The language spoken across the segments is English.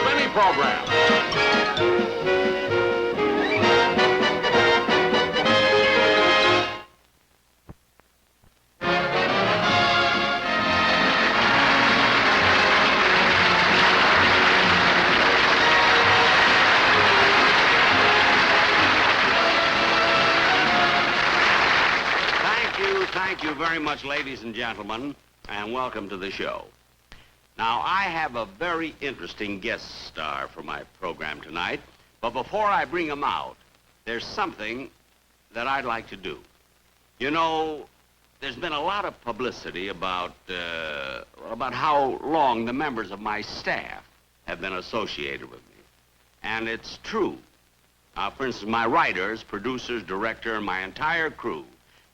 Benny Program. Thank you very much, ladies and gentlemen, and welcome to the show. Now, I have a very interesting guest star for my program tonight, but before I bring him out, there's something that I'd like to do. You know, there's been a lot of publicity about how long the members of my staff have been associated with me, and it's true. For instance, my writers, producers, director, and my entire crew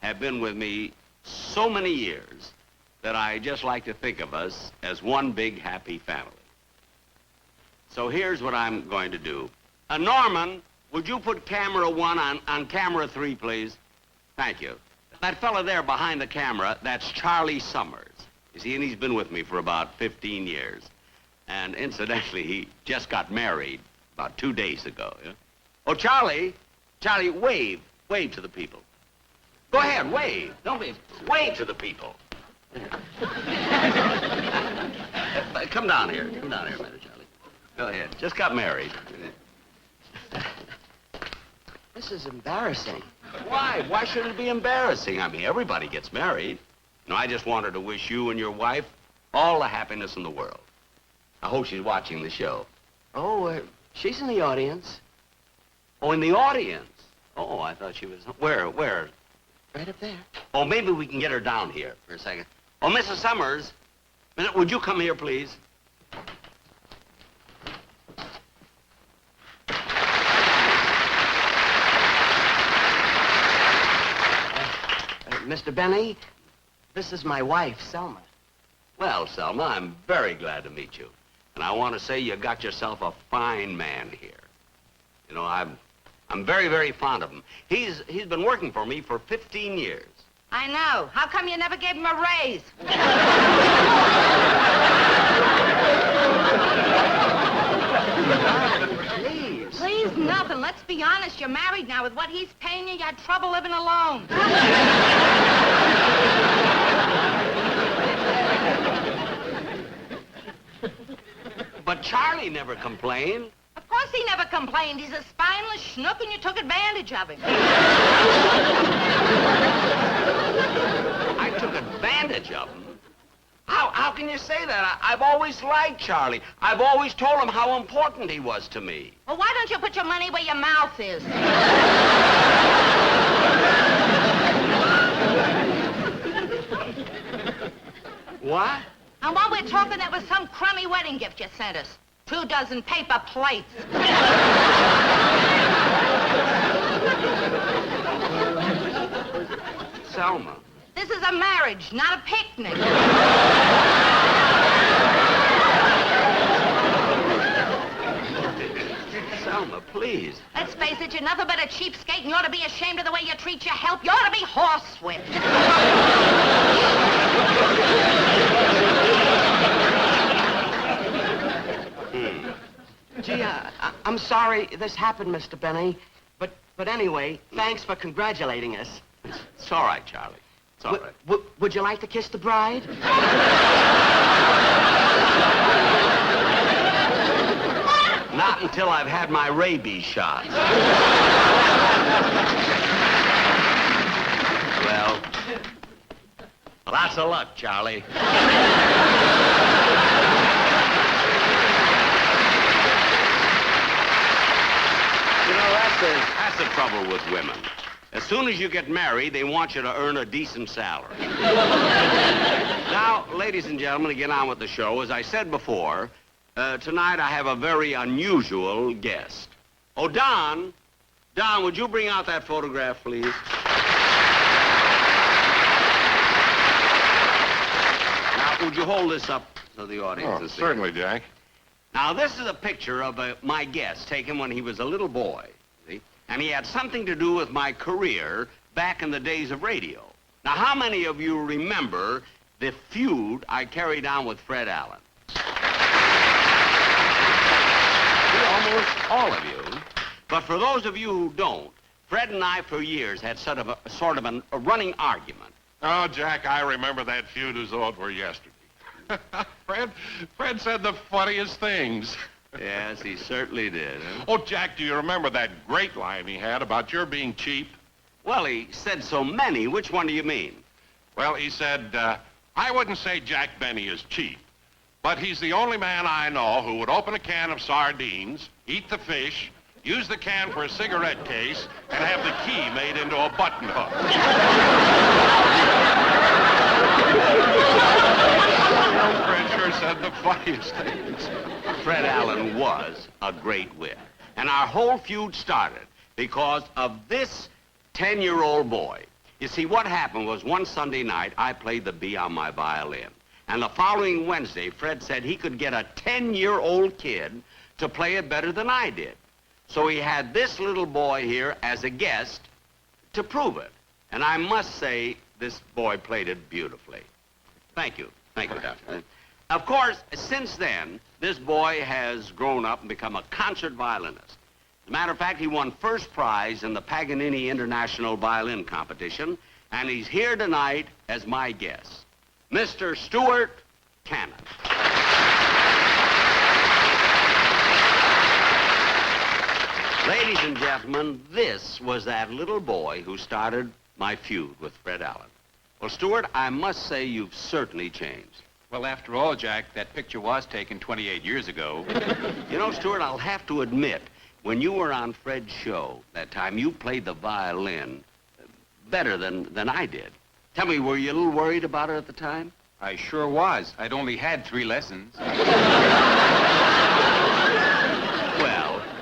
have been with me so many years that I just like to think of us as one big happy family. So here's what I'm going to do. Norman, would you put camera 1 on camera 3, please? Thank you. That fella there behind the camera, that's Charlie Summers. You see, and he's been with me for about 15 years. And incidentally, he just got married about 2 days ago. Yeah? Oh, Charlie, wave to the people. Go ahead, wave. Don't be. Wave to the people. Come down here. Come down here a minute, Charlie. Go ahead. Just got married. This is embarrassing. Why? Why should it be embarrassing? I mean, everybody gets married. No, I just wanted to wish you and your wife all the happiness in the world. I hope she's watching the show. Oh, she's in the audience. Oh, in the audience? Oh, I thought she was... Where? Right up there. Oh, maybe we can get her down here for a second. Oh, Mrs. Summers, would you come here, please? Mr. Benny, this is my wife, Selma. Well, Selma, I'm very glad to meet you. And I want to say you got yourself a fine man here. You know, I'm very, very fond of him. He's been working for me for 15 years. I know. How come you never gave him a raise? Please. Please, nothing. Let's be honest. You're married now. With what he's paying you had trouble living alone. But Charlie never complained. Of course he never complained. He's a spineless schnook, and you took advantage of him. I took advantage of him? How can you say that? I've always liked Charlie. I've always told him how important he was to me. Well, why don't you put your money where your mouth is? What? And while we're talking, that was some crummy wedding gift you sent us. 2 dozen paper plates. Selma. This is a marriage, not a picnic. Selma, please. Let's face it, you're nothing but a cheapskate, and you ought to be ashamed of the way you treat your help. You ought to be horsewhipped. Gee, I'm sorry this happened, Mr. Benny. But anyway, thanks for congratulating us. It's all right, Charlie. It's all right. Would you like to kiss the bride? Not until I've had my rabies shot. Well, lots of luck, Charlie. You know, that's the trouble with women. As soon as you get married, they want you to earn a decent salary. Now, ladies and gentlemen, to get on with the show, as I said before, tonight I have a very unusual guest. Oh, Don, would you bring out that photograph, please? Now, would you hold this up so the audience can see? Certainly, Jack. Now, this is a picture of my guest taken when he was a little boy, see? And he had something to do with my career back in the days of radio. Now, how many of you remember the feud I carried on with Fred Allen? all of you. But for those of you who don't, Fred and I for years had sort of a running argument. Oh, Jack, I remember that feud as though it were yesterday. Fred said the funniest things. Yes, he certainly did. Huh? Oh, Jack, do you remember that great line he had about your being cheap? Well, he said so many. Which one do you mean? Well, he said, I wouldn't say Jack Benny is cheap, but he's the only man I know who would open a can of sardines, eat the fish, use the can for a cigarette case, and have the key made into a button hook. Fred sure said the funniest things. Fred Allen was a great wit. And our whole feud started because of this 10-year-old boy. You see, what happened was one Sunday night, I played the B on my violin. And the following Wednesday, Fred said he could get a 10-year-old kid to play it better than I did. So he had this little boy here as a guest to prove it. And I must say, this boy played it beautifully. Thank you. Thank you, Doctor. Of course, since then, this boy has grown up and become a concert violinist. As a matter of fact, he won first prize in the Paganini International Violin Competition, and he's here tonight as my guest, Mr. Stuart Cannon. Ladies and gentlemen, this was that little boy who started my feud with Fred Allen. Well, Stuart, I must say you've certainly changed. Well, after all, Jack, that picture was taken 28 years ago. You know, Stuart, I'll have to admit, when you were on Fred's show that time, you played the violin better than I did. Tell me, were you a little worried about it at the time? I sure was. I'd only had 3 lessons. Well,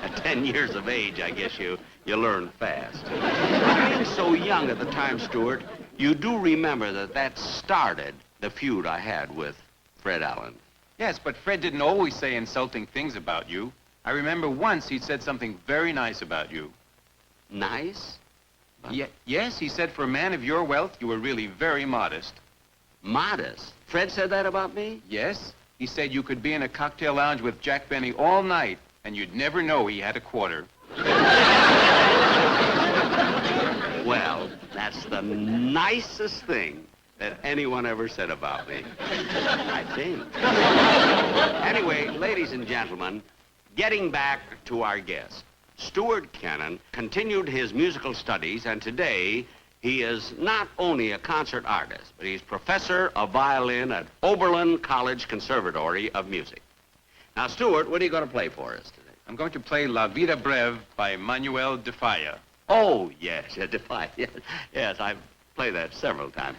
at 10 years of age, I guess you learn fast. Being so young at the time, Stuart, you do remember that started the feud I had with Fred Allen. Yes, but Fred didn't always say insulting things about you. I remember once he said something very nice about you. Nice? Yes, he said for a man of your wealth, you were really very modest. Modest? Fred said that about me? Yes, he said you could be in a cocktail lounge with Jack Benny all night, and you'd never know he had a quarter. Well, that's the nicest thing that anyone ever said about me, I think. Anyway, ladies and gentlemen, getting back to our guest, Stuart Cannon continued his musical studies, and today he is not only a concert artist, but he's professor of violin at Oberlin College Conservatory of Music. Now, Stuart, what are you going to play for us today? I'm going to play La Vida Breve by Manuel de Falla. Oh, yes, Defy. Yes, I've played that several times.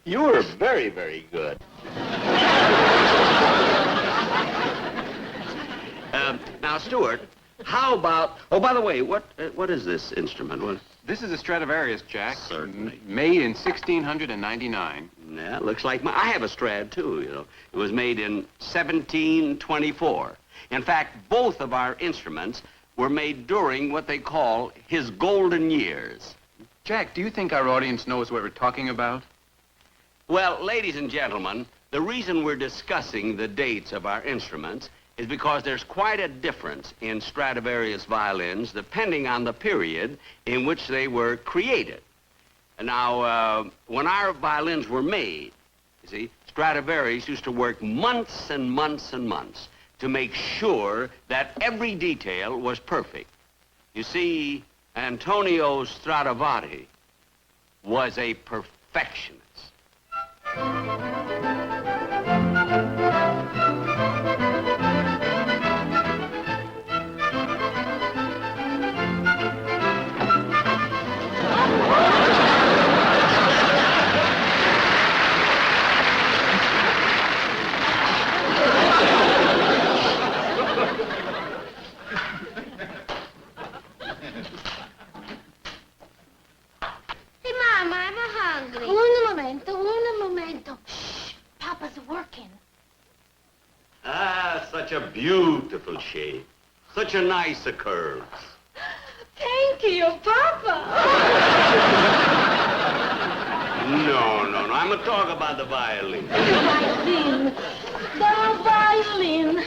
You were very, very good. Now, Stuart, how about... Oh, by the way, what is this instrument? This is a Stradivarius, Jack. Certainly. Made in 1699. Yeah, looks like I have a Strad, too, you know. It was made in 1724. In fact, both of our instruments were made during what they call his golden years. Jack, do you think our audience knows what we're talking about? Well, ladies and gentlemen, the reason we're discussing the dates of our instruments is because there's quite a difference in Stradivarius violins depending on the period in which they were created. Now, when our violins were made, you see, Stradivarius used to work months and months and months to make sure that every detail was perfect. You see, Antonio Stradivari was a perfectionist. Hey, Mama, I'm hungry. Un momento. Shh, Papa's working. Ah, such a beautiful shape. Such a nice curves. Thank you, Papa. No. I'm gonna talk about the violin. The violin.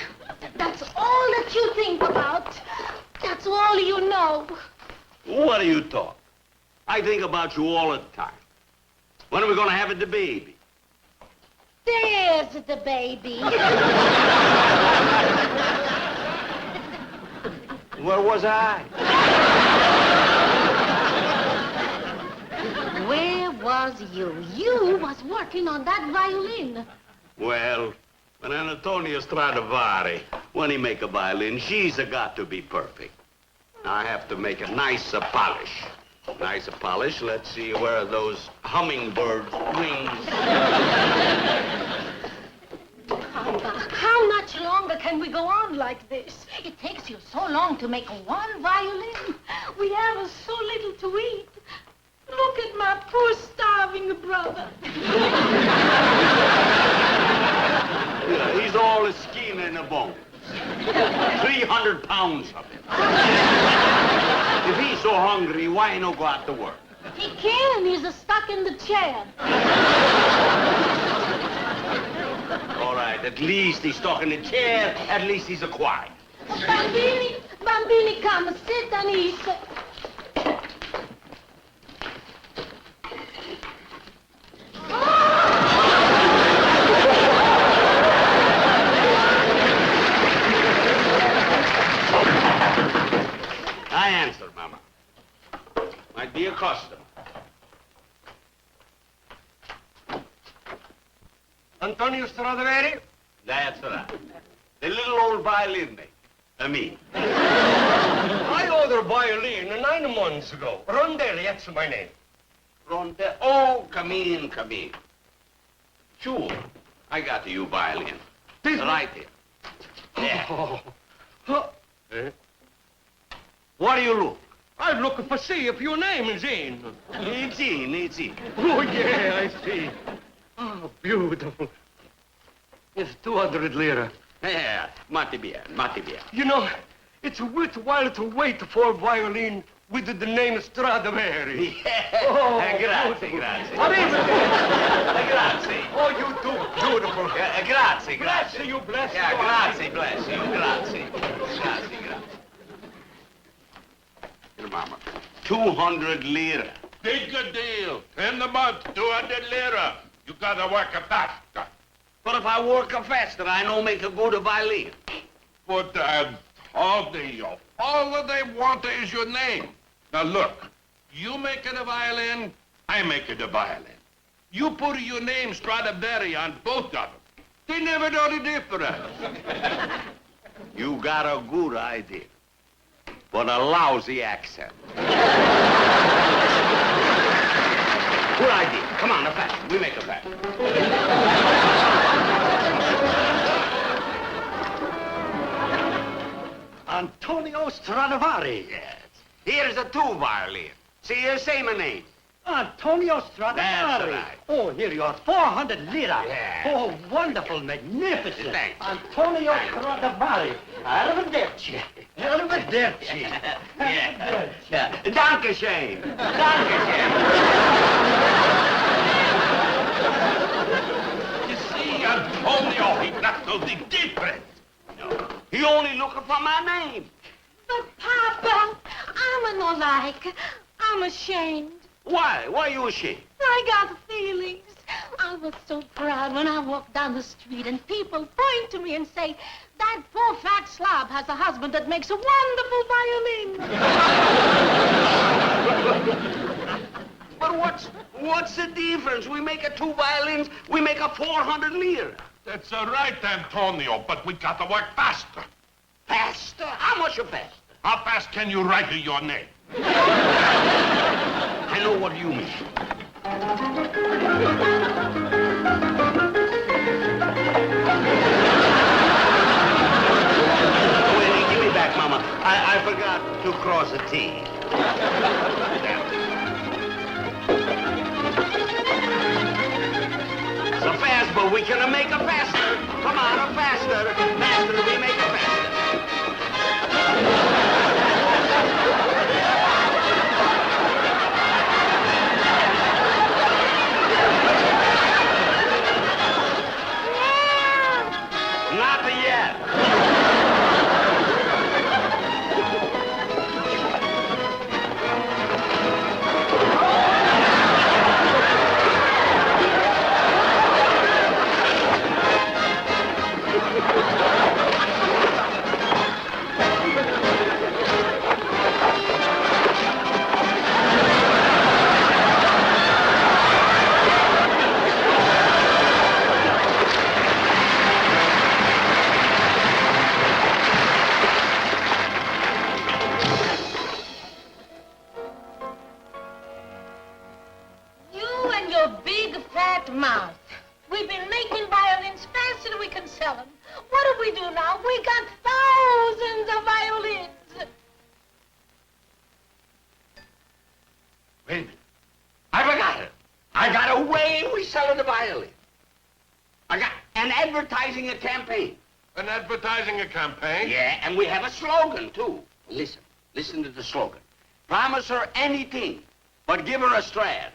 That's all that you think about. That's all you know. What are you talking? I think about you all the time. When are we gonna have the baby? There's the baby. Where was I? Where was you? You was working on that violin. Well, when Antonio Stradivari, when he make a violin, she's got to be perfect. I have to make a nicer polish. Nicer polish. Let's see, where are those hummingbird wings? Papa, how much longer can we go on like this? It takes you so long to make one violin. We have so little to eat. Look at my poor starving brother. Yeah, he's all a skin and a bone. 300 pounds of him. If he's so hungry, why no go out to work? He can. He's stuck in the chair. All right, at least he's stuck in the chair. At least he's a quiet. Bambini, come, sit and eat. I answer, Mama. My dear customer. Antonio Stradivari? That's right. The little old violin maker. Me. I ordered a violin 9 months ago. Rondelli, that's my name. Ronde. Oh, come in. Sure. I got you violin. This Right there. Yeah. Oh. What do you look? I'm looking for see if your name is in. It's in. Oh, yeah, I see. Oh, beautiful. It's 200 lira. Yeah, molto bien. You know, it's worthwhile to wait for a violin with the name Stradivari. Yeah. Oh, Grazie. Grazie. Grazie. Oh, you do beautiful. Grazie. Bless you, bless Yeah, you. grazie, bless you. Grazie. Here, Mama. 200 lira. Big good deal. In the month, 200 lira. You gotta work a faster. But if I work faster, I don't make a good violin. But all they want is your name. Now look, you make it a violin, I make it a violin. You put your name Stradivari on both of them. They never know the difference. You got a good idea, but a lousy accent. Good idea. Come on, fast. We make a bet. Antonio Stradivari. Yes. Here's a two violin. See, here, say my name. Antonio Stradivari. That's right. Oh, here you are, 400 lira. Yeah. Oh, wonderful, magnificent. Thanks. Antonio Stradivari. Arrivederci. Arrivederci. Yeah. Dankeschön. Dankeschön. You see, Antonio, he got no big difference. He only looking for my name. But, Papa, I'm no like. I'm ashamed. Why? Why you ashamed? I got feelings. I was so proud when I walked down the street and people point to me and say, that poor fat slob has a husband that makes a wonderful violin. But what's the difference? We make a two violins, we make a 400 lira. That's all right, Antonio, but we got to work faster. Faster? How much faster? How fast can you write your name? I know what you mean. Wait, give me back, Mama. I forgot to cross a T. So fast, but we can make it faster. Come on, faster. Faster, we make it faster. Not yet. You and your big fat mouth. We've been making violins faster than we can sell them. What do we do now? We got thousands of violins. Wait a minute. I forgot it. I got a way we sell the violin. I got an advertising a campaign. An advertising a campaign? Yeah, and we have a slogan, too. Listen to the slogan. Promise her anything, but give her a Strad.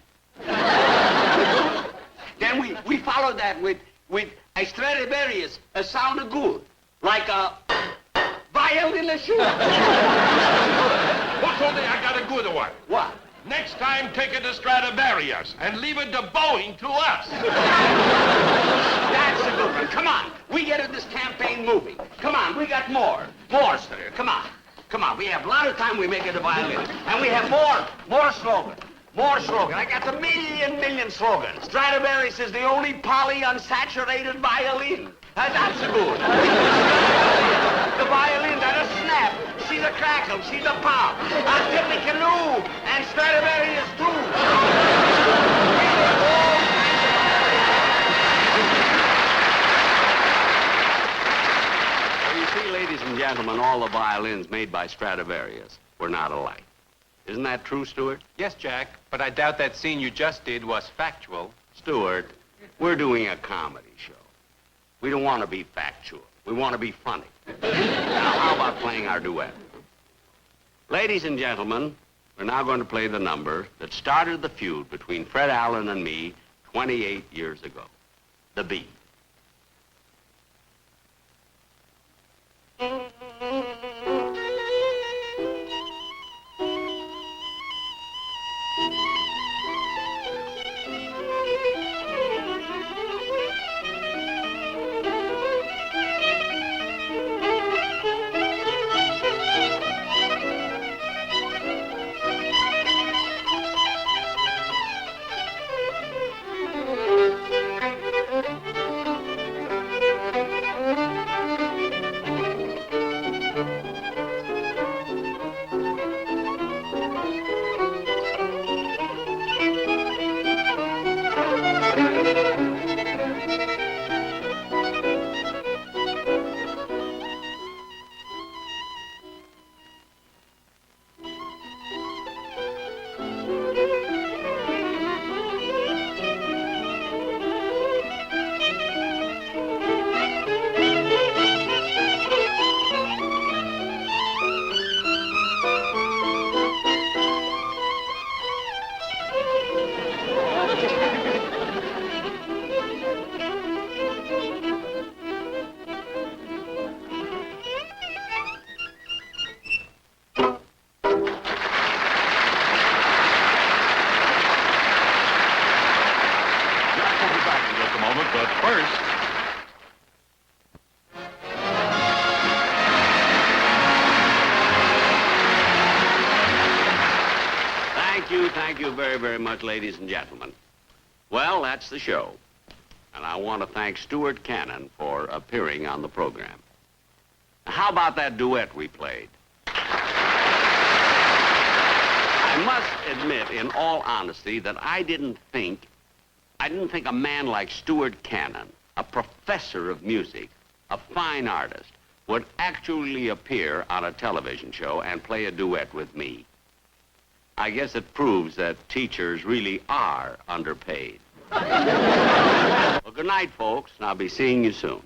Then we follow that with a Stradivarius, a sound of good, like a violin a shoe. What's only I got a good one? What? Next time, take it to Stradivarius and leave it to Boeing to us. That's a good one. Come on. We get this campaign moving. Come on, we got more. More, sir. Come on. Come on. We have a lot of time we make it a violin. And we have more slogan. More slogan. I got the million slogans. Stradivarius is the only polyunsaturated violin. That's good. The violin that a snap. She's a crackle. She's a pop. A Tippecanoe. And Stradivarius, too. Well, you see, ladies and gentlemen, all the violins made by Stradivarius were not alike. Isn't that true, Stuart? Yes, Jack, but I doubt that scene you just did was factual. Stuart, we're doing a comedy show. We don't want to be factual. We want to be funny. Now, how about playing our duet? Ladies and gentlemen, we're now going to play the number that started the feud between Fred Allen and me 28 years ago. The Bee. Thank you very, very much, ladies and gentlemen. Well, that's the show. And I want to thank Stuart Cannon for appearing on the program. How about that duet we played? I must admit, in all honesty, that I didn't think a man like Stuart Cannon, a professor of music, a fine artist, would actually appear on a television show and play a duet with me. I guess it proves that teachers really are underpaid. Well, good night, folks, and I'll be seeing you soon.